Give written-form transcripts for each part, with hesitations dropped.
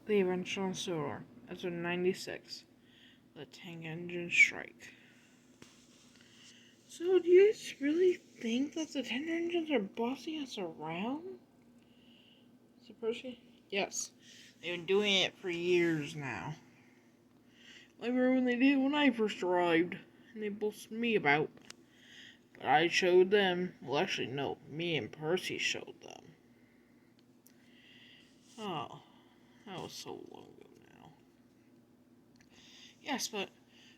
The invention of sodor. Episode 96. The tank engine strike. So, do you guys really think that the tender engines are bossing us around? Percy? Yes. They've been doing it for years now. I remember when they did it when I first arrived, and they boasted me about. But I showed them. Well, actually, no. Me and Percy showed them. Oh, that was so long ago now. Yes, but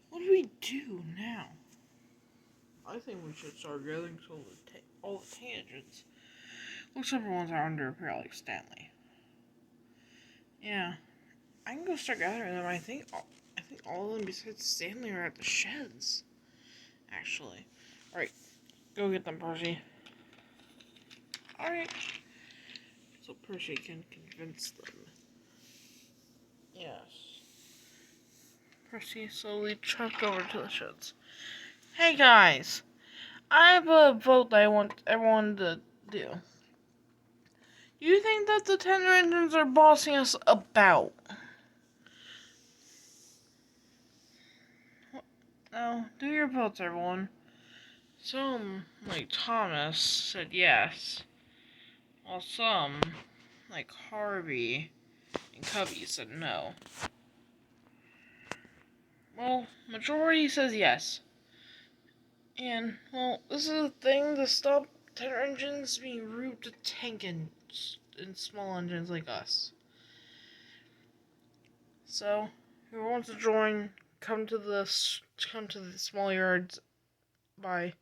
what do we do now? I think we should start gathering all the tangents. Looks like ones are under a pair like Stanley. Yeah, I can go start gathering them. I think all of them besides Stanley are at the sheds. Actually, all right, go get them, Percy. All right, so Percy can convince them. Yes. Percy slowly trucked over to the sheds. Hey guys, I have a vote that I want everyone to do. Do you think that the tender engines are bossing us about? Now, do your votes, everyone. Some, like Thomas, said yes, while some, like Harvey and Cubby, said no. Well, majority says yes. And, well, this is a thing to stop tender engines being rude to tank and small engines like us. So, who wants to join, come to the small yards by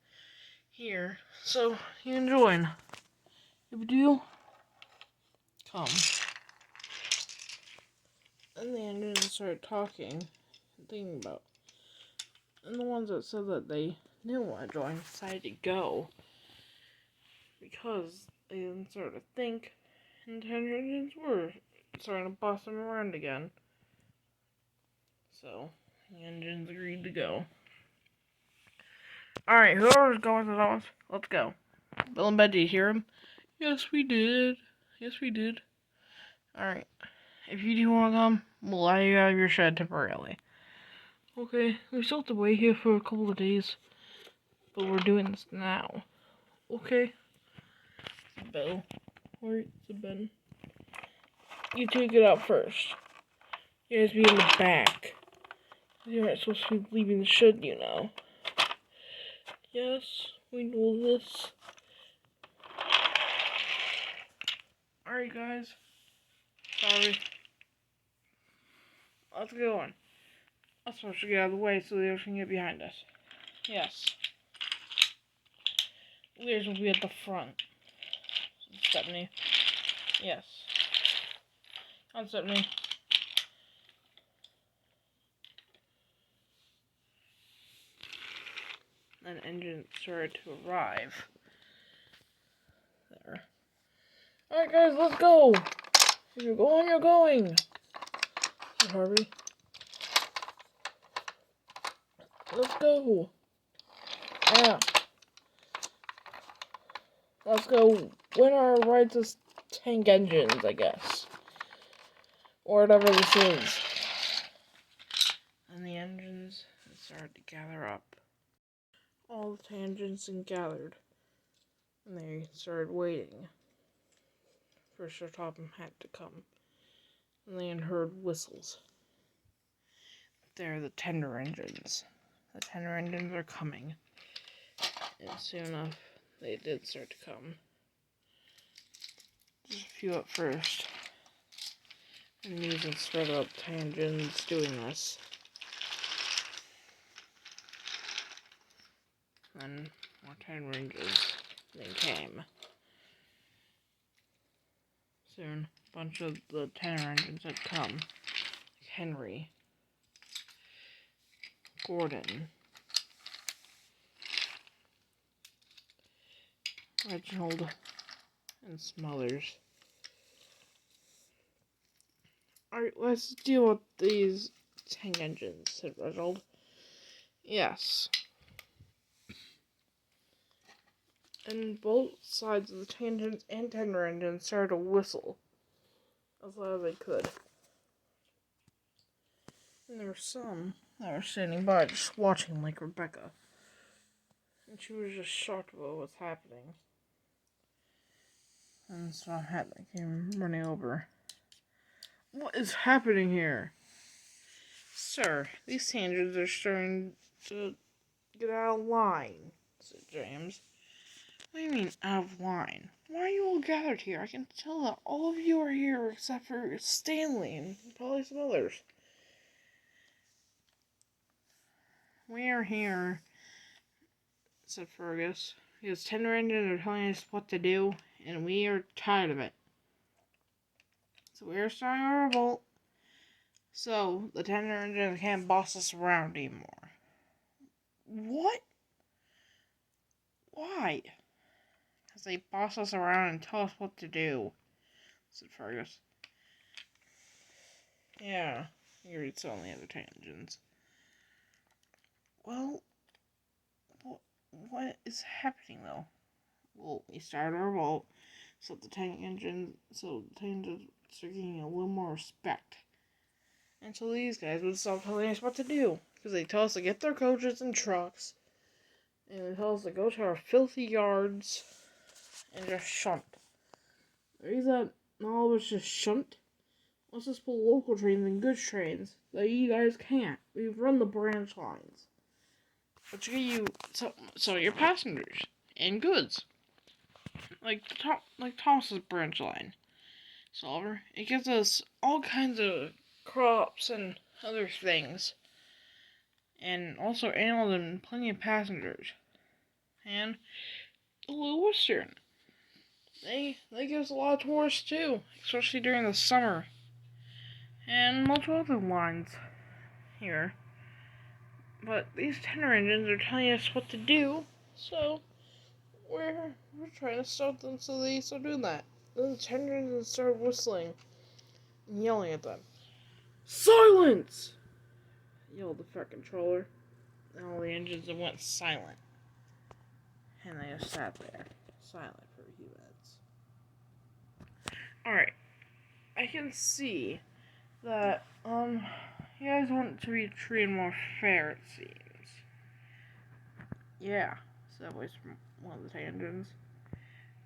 here, so you can join. If you do, come. And the engines started talking and thinking about. And the ones that said that they didn't want to join decided to go. Because they didn't start to think, and the engines were starting to boss them around again. So, the engines agreed to go. Alright, whoever's going to those, let's go. Bill and Bed, did you hear him? Yes, we did. Yes, we did. Alright. If you do want to come, we'll allow you out of your shed temporarily. Okay, we still have to wait here for a couple of days. But we're doing this now. Okay? Bill. Alright, so Ben. You two get out first. You guys be in the back. You're not supposed to be leaving the shed, you know. Yes, we know this. Alright, guys. Sorry. Let's go on. I'm supposed to get out of the way so the others can get behind us. Yes. Leaders will be at the front. Stephanie. Yes. On Stephanie. An engine started to arrive. There. Alright guys, let's go! If you're going, you're going! Hey, Harvey. Let's go! Yeah. Let's go win our rides as tank engines, I guess. Or whatever this is. And the engines started to gather up. All the tangents and gathered. And they started waiting for Sir Topham Hatt to come. And they heard whistles. They're the tender engines. The tender engines are coming. And soon enough, they did start to come. Just a few at first. And music spread up tangents doing this. Then more tender engines then came. Soon, a bunch of the tender engines had come. Like Henry, Gordon, Reginald, and some others. Alright, let's deal with these tank engines, said Reginald. Yes. And both sides of the tangents and tender engines started to whistle as loud as they could. And there were some that were standing by just watching, like Rebecca. And she was just shocked about what's happening. And so I came running over. What is happening here? Sir, these tangents are starting to get out of line, said James. What do you mean, out of line? Why are you all gathered here? I can tell that all of you are here except for Stanley and probably some others. We are here, said Fergus, because Tender Engines are telling us what to do, and we are tired of it. So we are starting a revolt, so the Tender Engines can't boss us around anymore. What? Why? Because they boss us around and tell us what to do, said Fergus. Yeah, you read some of the other tangents. Well, what is happening though? Well, we started our revolt, so the tangents are getting a little more respect. And so these guys would stop telling us what to do, because they tell us to get their coaches and trucks, and they tell us to go to our filthy yards and just shunt. The reason that not all of us just shunt, let's just pull local trains and goods trains that you guys can't. We've run the branch lines. Which get you so your passengers and goods. Like Thomas's branch line. Solver. It gives us all kinds of crops and other things. And also animals and plenty of passengers. And the Little Western. They give us a lot of tourists too, especially during the summer. And multiple other lines here. But these tender engines are telling us what to do, so we're trying to stop them so they stop doing that. Then the tender engines start whistling and yelling at them. Silence! Yelled the Fret Controller. And all the engines went silent. And they just sat there, silent for a few minutes. Alright. I can see that, you guys want to be treated more fair, it seems. Yeah, said that voice from one of the tangents.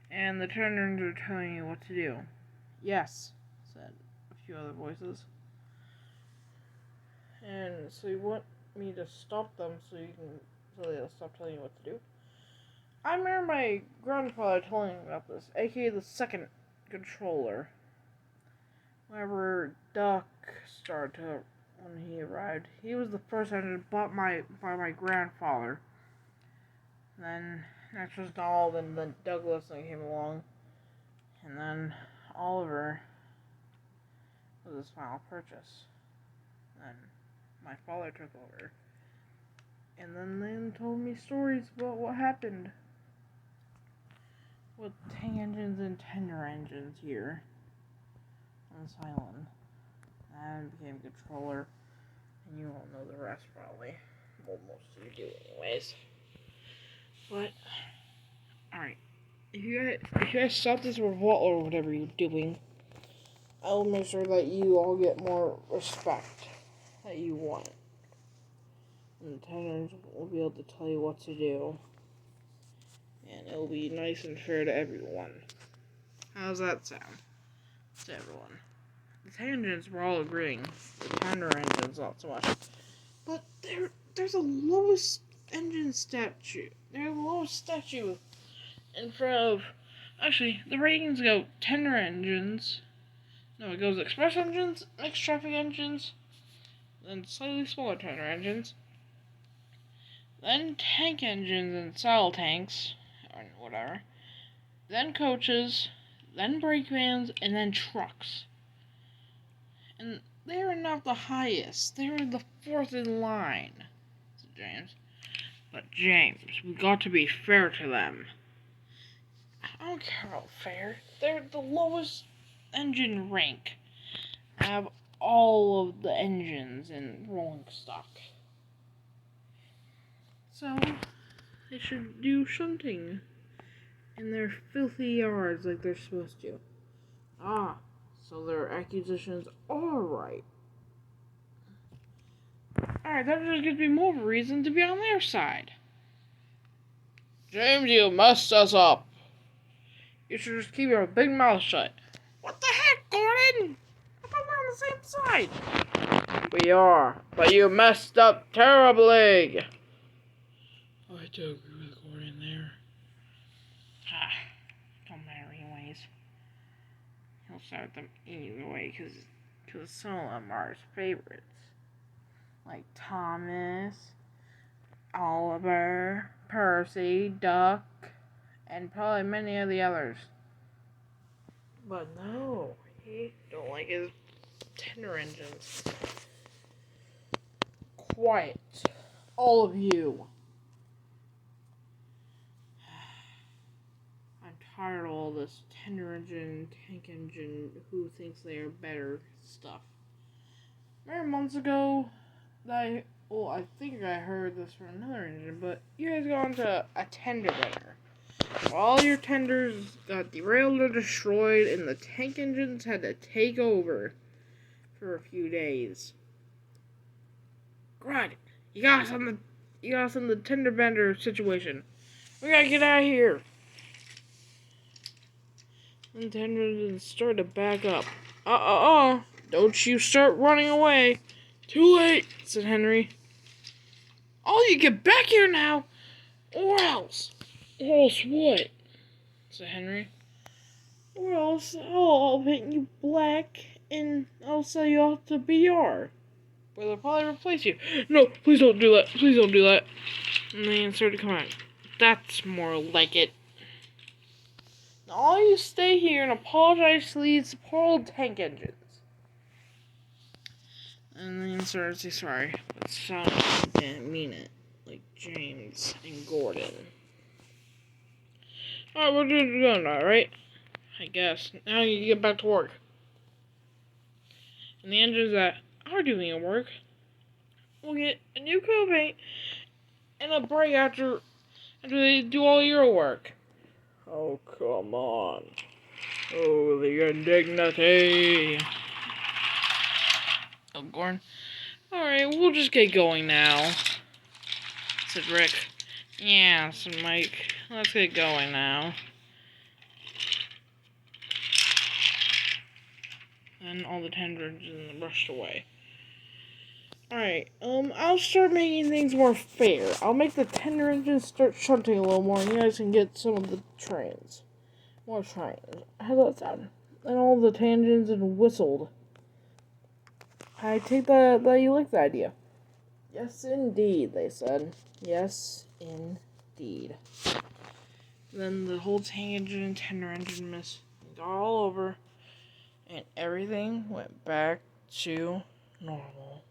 And the tangents are telling you what to do. Yes, said a few other voices. And so you want me to stop them so they'll stop telling you what to do? I remember my grandfather telling me about this, aka the second controller. Whenever Duck started to, when he arrived, he was the first engine bought by my grandfather. Then next was Donald, and then Douglas came along, and then Oliver was his final purchase. Then my father took over, and then they told me stories about what happened with tank engines and tender engines here on this island. And became controller, and you all know the rest probably. Well, most of you do anyways. But, alright. If you guys stop this revolt or whatever you're doing, I will make sure that you all get more respect that you want. And the tenants will be able to tell you what to do. And it will be nice and fair to everyone. How's that sound? To everyone. The tangents were all agreeing. The tender engines not so much. But there's a lowest engine statue. There's a lowest statue in front of... Actually, the ratings go tender engines. No, it goes express engines, mixed traffic engines, then slightly smaller tender engines, then tank engines and saddle tanks, or whatever, then coaches, then brake vans, and then trucks. And they are not the highest. They are the fourth in line, said James. But James, we got to be fair to them. I don't care about fair. They're the lowest engine rank. I have all of the engines in rolling stock. So, they should do shunting in their filthy yards like they're supposed to. Ah, so their acquisitions are right. Alright, that just gives me more reason to be on their side. James, you messed us up. You should just keep your big mouth shut. What the heck, Gordon? I thought we're on the same side. We are, but you messed up terribly. Oh, I do agree with Gordon there. Don't matter anyways. He'll start them anyway, because some of them are his favorites. Like Thomas, Oliver, Percy, Duck, and probably many of the others. But no, he don't like his tender engines. Quiet, all of you. I'm tired of all this tender engine, tank engine, who thinks they are better stuff. Remember months ago that I think I heard this from another engine, but you guys got into a tender bender. All your tenders got derailed or destroyed, and the tank engines had to take over for a few days. Good. You got us on the tender bender situation. We gotta get out of here. And the tender engines started to back up. Don't you start running away. Too late, said Henry. Oh, you get back here now, or else. Or else what? Said Henry. Or else I'll paint you black and I'll sell you off to BR. Where they'll probably replace you. No, please don't do that. Please don't do that. And the answer to come out. That's more like it. Now all you stay here and apologize to these poor old tank engines. And the answer is sorry, but Sonic didn't mean it. Like James and Gordon. Alright, we're doing that, right? I guess. Now you get back to work. And the engines that are doing your work will get a new coat of paint and a break after they do all your work. Oh, come on. Oh, the indignity. Oh, Gordon. Alright, we'll just get going now, said Rick. Yeah, said Mike. Let's get going now. And all the tender engines rushed away. Alright, I'll start making things more fair. I'll make the tender engines start shunting a little more, and you guys can get some of the trains. More trains. How's that sound? And all the tangents and whistled. I take that you like the idea. Yes, indeed, they said. Yes, indeed. Then the whole tank engine and tender engine mess got all over, and everything went back to normal.